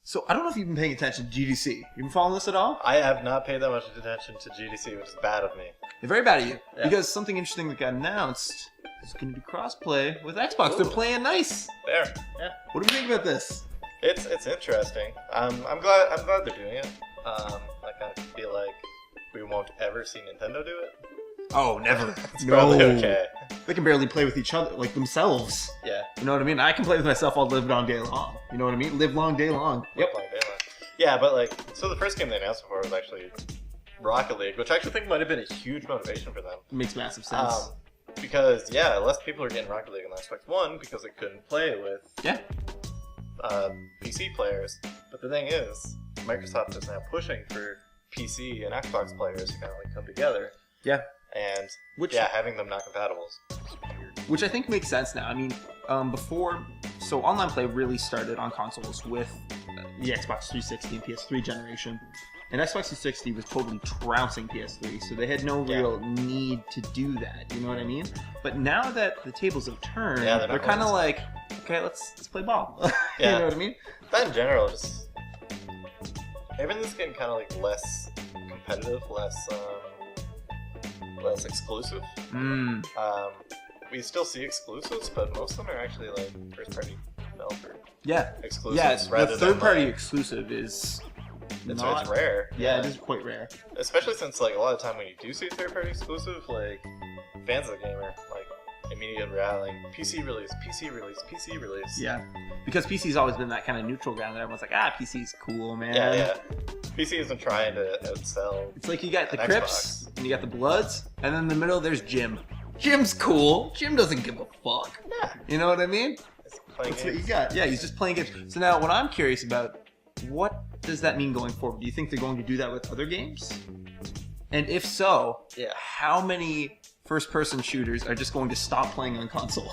So I don't know if you've been paying attention to GDC. You been following this at all? I have not paid that much attention to GDC, which is bad of me. They're very bad at you. Yeah. Because something interesting that got announced is going to be crossplay with Xbox. Ooh. They're playing nice. There. Yeah. What do you think about this? It's interesting. I'm glad they're doing it. I kind of feel like we won't ever see Nintendo do it. Oh, never. It's probably okay. They can barely play with each other, like themselves. Yeah. You know what I mean? I can play with myself all live long day long. You know what I mean? Live long day long. Yep. Yeah, but like, so the first game they announced before was actually Rocket League, which I actually think might have been a huge motivation for them. Makes massive sense. Because, yeah, less people are getting Rocket League on Xbox One because they couldn't play with PC players. But the thing is, Microsoft is now pushing for PC and Xbox players to kind of like come together. Yeah. And, having them not compatible is weird. Which I think makes sense now. I mean, so online play really started on consoles with the Xbox 360 and PS3 generation. And Xbox 360 was totally trouncing PS3, so they had no real need to do that, you know what I mean? But now that the tables have turned, they're kind of like, okay, let's play ball. You know what I mean? But in general, just everything's getting kind of like less competitive, less exclusive. We still see exclusives, but most of them are actually like first-party developer exclusives. Yeah, the third-party exclusive is it's rare. Yeah, it is quite rare. Especially since like a lot of time when you do see a third-party exclusive, like fans of the game are like immediately rallying, PC release, PC release, PC release. Yeah, because PC's always been that kind of neutral ground that everyone's like, PC's cool, man. Yeah. PC isn't trying to outsell. It's like you got the Crips and you got the Bloods, and then in the middle there's Jim. Jim's cool. Jim doesn't give a fuck. Yeah. You know what I mean? That's what you got. Yeah, he's just playing games. So now what I'm curious about, what does that mean going forward? Do you think they're going to do that with other games? And if so, how many first-person shooters are just going to stop playing on console?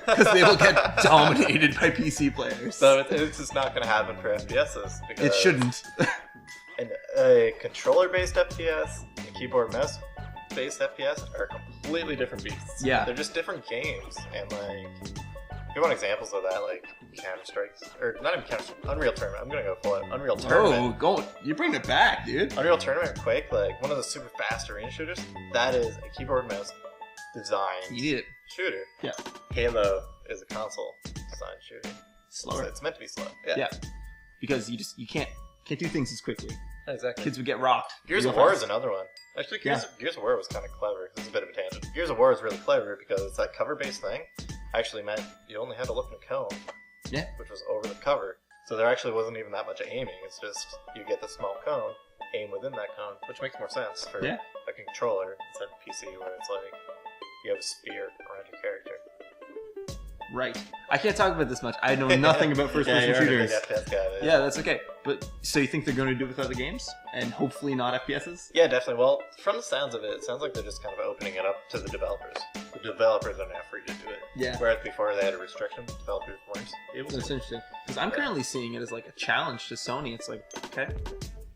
Because they will get dominated by PC players. So it's just not going to happen for FPSs. Because it shouldn't. A controller-based FPS and keyboard-mouse-based FPS are completely different beasts. Yeah. They're just different games. And, like, if you want examples of that, like Counter-Strike, or not even Counter-Strike, Unreal Tournament. I'm going to go full out. Unreal Tournament. You're bringing it back, dude. Unreal Tournament, Quake, like, one of the super fast arena shooters, that is a keyboard-mouse designed shooter. Yeah. Halo is a console designed shooter. Slower. So it's meant to be slow. Yeah. Because you can't do things as quickly. Exactly. Kids would get rocked. Gears of War is another one. Actually, Gears of War was kind of clever. This is a bit of a tangent. Gears of War is really clever because it's that cover-based thing actually meant you only had to look in a cone. Yeah. Which was over the cover. So there actually wasn't even that much aiming. It's just you get the small cone, aim within that cone, which makes more sense for a controller instead of PC where it's like you have a sphere around your character. Right. I can't talk about this much. I know nothing about first-person shooters. Yeah, that's okay. But so you think they're going to do it with other games, and hopefully not FPSs? Yeah, definitely. Well, from the sounds of it, it sounds like they're just kind of opening it up to the developers. The developers are now free to do it. Yeah. Whereas before they had a restriction, developers weren't. That's interesting. Because I'm currently seeing it as like a challenge to Sony. It's like, okay.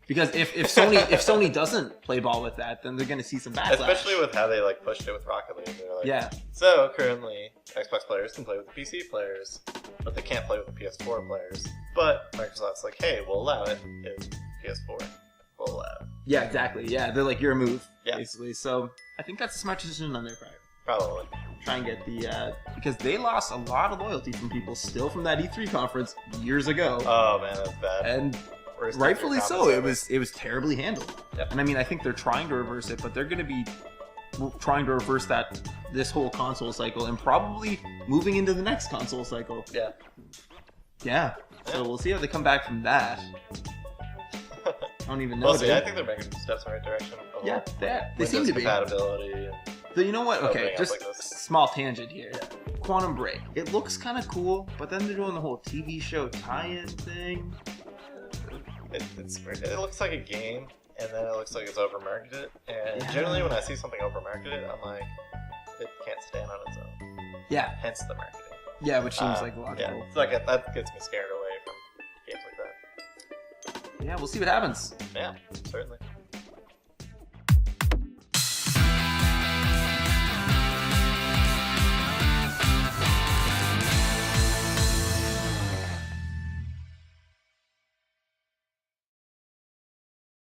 Because if Sony doesn't play ball with that, then they're going to see some backlash. Especially with how they like pushed it with Rocket League. They're like, so currently, Xbox players can play with the PC players, but they can't play with the PS4 players. But Microsoft's like, hey, we'll allow it if PS4 will allow it. Yeah, exactly. Yeah, they're like, you're a move, basically. So I think that's a smart decision on their part. Probably. Try and get because they lost a lot of loyalty from people still from that E3 conference years ago. Oh man, that's bad. And rightfully so. It was terribly handled. Yep. And I mean, I think they're trying to reverse it, but they're going to be trying to reverse this whole console cycle and probably moving into the next console cycle. Yeah. So we'll see how they come back from that. I don't even know. Well, see, I think they're making steps in the right direction. Yeah, they seem to be. Compatibility. So you know what? Okay, just a small tangent here. Quantum Break. It looks kind of cool, but then they're doing the whole TV show tie-in thing. It looks like a game, and then it looks like it's over-marketed. And generally, when I see something over-marketed, I'm like, it can't stand on its own. Yeah. Hence the marketing. Yeah, which seems like logical. Yeah, it's like that gets me scared away from games like that. Yeah, we'll see what happens. Yeah, certainly.